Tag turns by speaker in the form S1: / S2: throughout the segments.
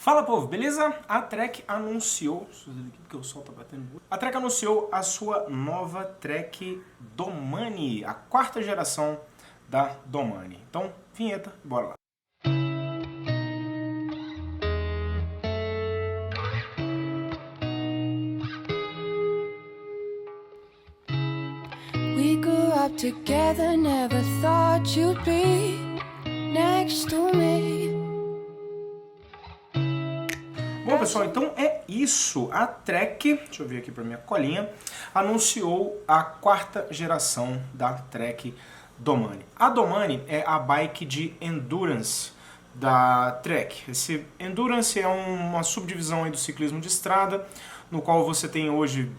S1: Fala, povo, beleza? A Trek anunciou, porque o sol tá batendo muito. A Trek anunciou a sua nova Trek Domani, a quarta geração da Domani. Então, vinheta, bora lá.
S2: We grew up together, never thought you'd be next to me.
S1: Bom, pessoal, então é isso. A Trek, deixa eu ver aqui pra minha colinha, anunciou a quarta geração da Trek Domani. A Domani é a bike de Endurance da Trek. Esse Endurance é uma subdivisão aí do ciclismo de estrada, no qual você tem hoje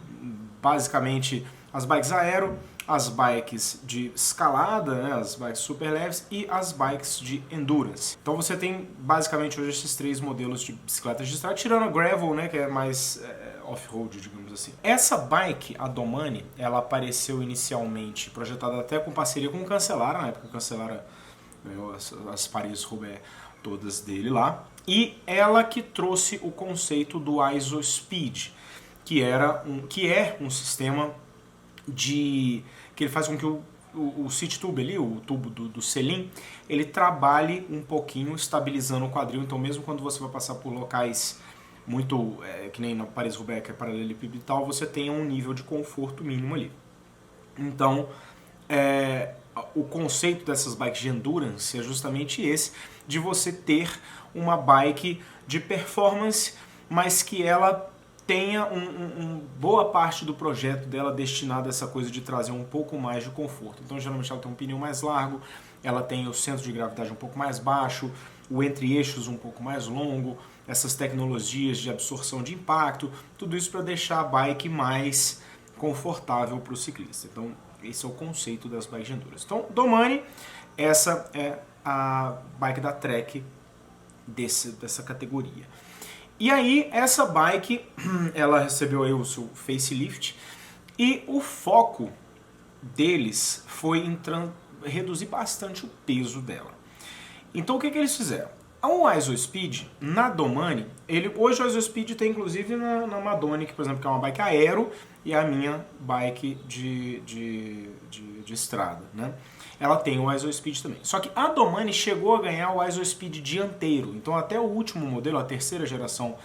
S1: basicamente as bikes aero, as bikes de escalada, né, as bikes super leves e as bikes de endurance. Então você tem basicamente hoje esses três modelos de bicicletas de estrada, tirando a gravel, né, que é mais off-road, digamos assim. Essa bike, a Domani, ela apareceu inicialmente projetada até com parceria com o Cancellara, na época o Cancellara ganhou as Paris-Roubaix todas dele lá, e ela que trouxe o conceito do ISO-Speed, que é um sistema que ele faz com que o seat tube ali, o tubo do selim, ele trabalhe um pouquinho estabilizando o quadril. Então mesmo quando você vai passar por locais muito, que nem na Paris-Roubaix, que é paralelepípedo e tal, você tenha um nível de conforto mínimo ali. Então o conceito dessas bikes de endurance é justamente esse, de você ter uma bike de performance, mas que ela tenha boa parte do projeto dela destinada a essa coisa de trazer um pouco mais de conforto. Então geralmente ela tem um pneu mais largo, ela tem o centro de gravidade um pouco mais baixo, o entre-eixos um pouco mais longo, essas tecnologias de absorção de impacto, tudo isso para deixar a bike mais confortável para o ciclista. Então esse é o conceito das bikes de endurance. Então Domani, essa é a bike da Trek dessa categoria. E aí, essa bike, ela recebeu aí o seu facelift e o foco deles foi em reduzir bastante o peso dela. Então, o que eles fizeram? O ISO-Speed, na Domani, hoje o ISO-Speed tem inclusive na Madonic, por exemplo, que é uma bike aero, e a minha bike de estrada, né? Ela tem o ISO-Speed também. Só que a Domani chegou a ganhar o ISO-Speed dianteiro. Então até o último modelo, a terceira geração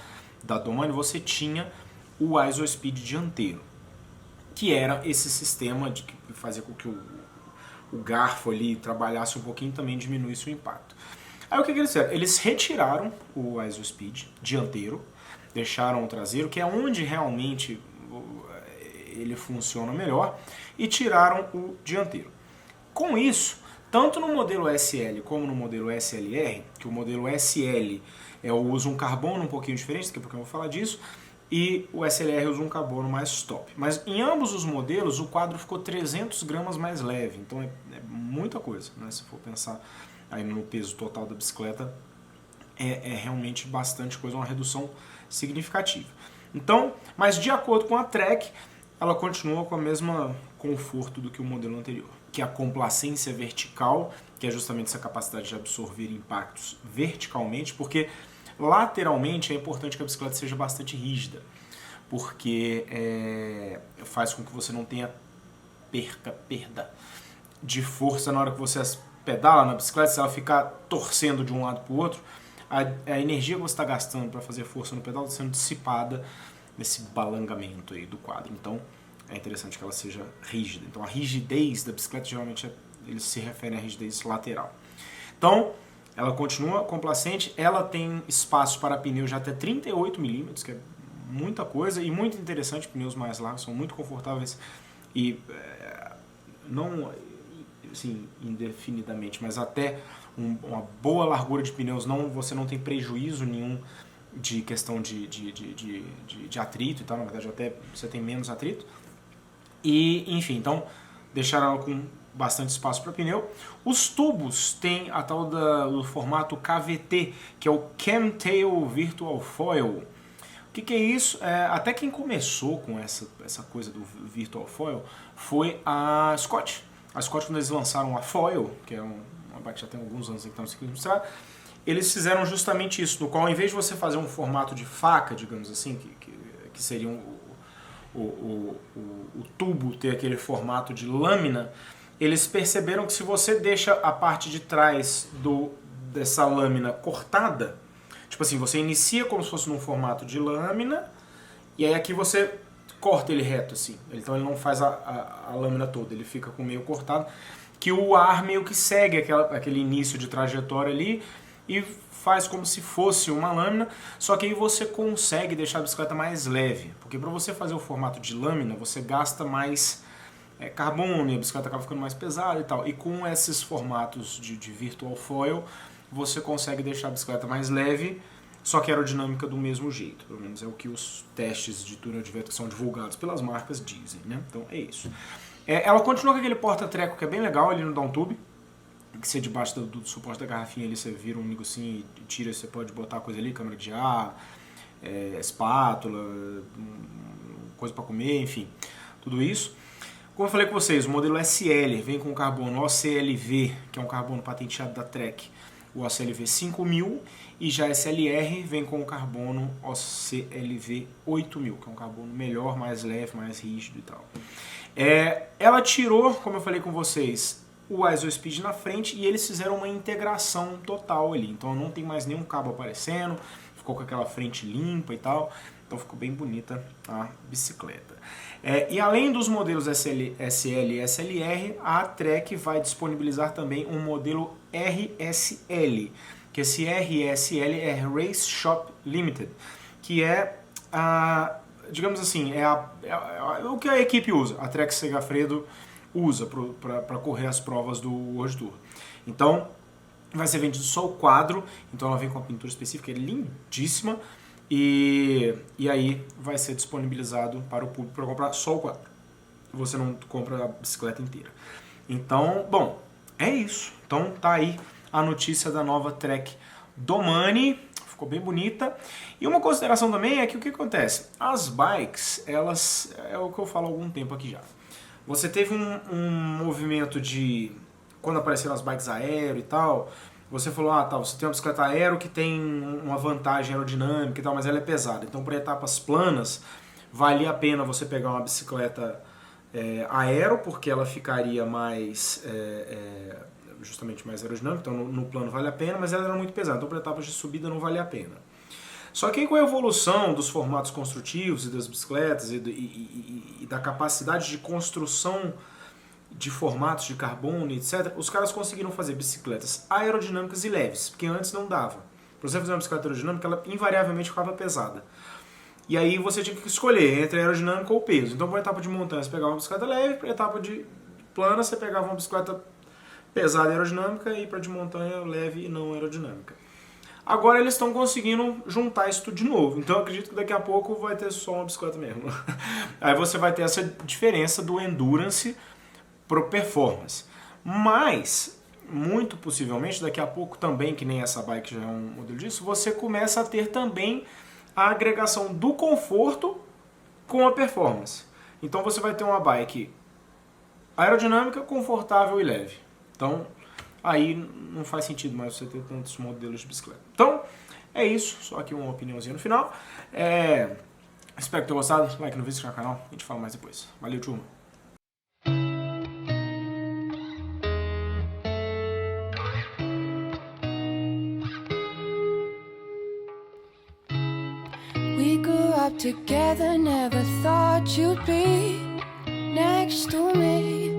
S1: da Domani, você tinha o ISO-Speed dianteiro, que era esse sistema que fazia com que o garfo ali trabalhasse um pouquinho e também diminuísse o impacto. Aí o que eles fizeram? Eles retiraram o ISO-Speed dianteiro, deixaram o traseiro, que é onde realmente ele funciona melhor, e tiraram o dianteiro. Com isso, tanto no modelo SL como no modelo SLR, que o modelo SL usa um carbono um pouquinho diferente, daqui a pouco eu vou falar disso, e o SLR usa um carbono mais top. Mas em ambos os modelos o quadro ficou 300 gramas mais leve, então é muita coisa, né? Se for pensar aí no peso total da bicicleta, é realmente bastante coisa, uma redução significativa. Então, mas de acordo com a Trek, ela continua com o mesmo conforto do que o modelo anterior, que é a complacência vertical, que é justamente essa capacidade de absorver impactos verticalmente, porque lateralmente é importante que a bicicleta seja bastante rígida, porque faz com que você não tenha perda de força na hora que você pedala na bicicleta. Se ela ficar torcendo de um lado para o outro, a energia que você está gastando para fazer força no pedal está sendo dissipada nesse balangamento aí do quadro. Então é interessante que ela seja rígida. Então a rigidez da bicicleta geralmente eles se referem à rigidez lateral. Então ela continua complacente, ela tem espaço para pneus de até 38 mm, que é muita coisa, e muito interessante, pneus mais largos, são muito confortáveis e não assim, indefinidamente, mas até uma boa largura de pneus, você não tem prejuízo nenhum de questão de atrito e tal, na verdade até você tem menos atrito. E enfim, então deixaram ela com bastante espaço para pneu. Os tubos têm a tal do formato KVT, que é o Chemtail Virtual Foil. O que é isso? Até quem começou com essa coisa do Virtual Foil foi a Scott. A Scott, quando eles lançaram a Foil, que é uma bike que já tem alguns anos que está no ciclismo de estrada, eles fizeram justamente isso, no qual ao invés de você fazer um formato de faca, digamos assim, que seria o tubo ter aquele formato de lâmina, eles perceberam que se você deixa a parte de trás dessa lâmina cortada, tipo assim, você inicia como se fosse num formato de lâmina, e aí aqui você corta ele reto, assim. Então ele não faz a lâmina toda, ele fica com meio cortado, que o ar meio que segue aquele início de trajetória ali e faz como se fosse uma lâmina, só que aí você consegue deixar a bicicleta mais leve, porque para você fazer o formato de lâmina, você gasta mais carbono e a bicicleta acaba ficando mais pesada e tal. E com esses formatos de virtual foil, você consegue deixar a bicicleta mais leve, só que aerodinâmica do mesmo jeito. Pelo menos é o que os testes de túnel de vento que são divulgados pelas marcas dizem, né? Então é isso. Ela continua com aquele porta-treco que é bem legal ali no downtube, que você debaixo do suporte da garrafinha ali, você vira um negocinho e tira, você pode botar coisa ali, câmera de ar, espátula, coisa para comer, enfim, tudo isso. Como eu falei com vocês, o modelo SL vem com carbono OCLV, que é um carbono patenteado da Trek, o OCLV 5000, e já SLR vem com o carbono OCLV 8000, que é um carbono melhor, mais leve, mais rígido e tal. Ela tirou, como eu falei com vocês, o ISOSpeed na frente e eles fizeram uma integração total ali. Então não tem mais nenhum cabo aparecendo, ficou com aquela frente limpa e tal. Então ficou bem bonita a bicicleta. E além dos modelos SL e SLR, a Trek vai disponibilizar também um modelo RSL, que esse RSL é Race Shop Limited, que é digamos assim, o que a equipe usa, a Trek Segafredo usa para correr as provas do World Tour. Então, vai ser vendido só o quadro, então ela vem com uma pintura específica, é lindíssima, e aí vai ser disponibilizado para o público para comprar só o quadro. Você não compra a bicicleta inteira. Então, bom, é isso. Então tá aí a notícia da nova Trek Domane. Ficou bem bonita. E uma consideração também é que o que acontece? As bikes, elas, é o que eu falo há algum tempo aqui já. Você teve um movimento de, quando apareceram as bikes aero e tal, você falou, você tem uma bicicleta aero que tem uma vantagem aerodinâmica e tal, mas ela é pesada. Então, para etapas planas, valia a pena você pegar uma bicicleta aero, porque ela ficaria mais... justamente mais aerodinâmica, então no plano vale a pena, mas ela era muito pesada, então para etapas de subida não vale a pena. Só que aí com a evolução dos formatos construtivos e das bicicletas e da capacidade de construção de formatos de carbono, etc., os caras conseguiram fazer bicicletas aerodinâmicas e leves, porque antes não dava. Para você fazer uma bicicleta aerodinâmica, ela invariavelmente ficava pesada. E aí você tinha que escolher entre aerodinâmica ou peso. Então para etapa de montanha você pegava uma bicicleta leve, para etapa de plana você pegava uma bicicleta pesada e aerodinâmica, e para de montanha leve e não aerodinâmica. Agora eles estão conseguindo juntar isso tudo de novo, então eu acredito que daqui a pouco vai ter só uma bicicleta mesmo. Aí você vai ter essa diferença do endurance pro performance. Mas, muito possivelmente, daqui a pouco também, que nem essa bike já é um modelo disso, você começa a ter também a agregação do conforto com a performance. Então você vai ter uma bike aerodinâmica, confortável e leve. Então, aí não faz sentido mais você ter tantos modelos de bicicleta. Então, é isso. Só aqui uma opiniãozinha no final. Espero que tenham gostado. Like no vídeo, se inscreve no canal. A gente fala mais depois. Valeu, turma.
S2: We grew up together, never thought you'd be next to me.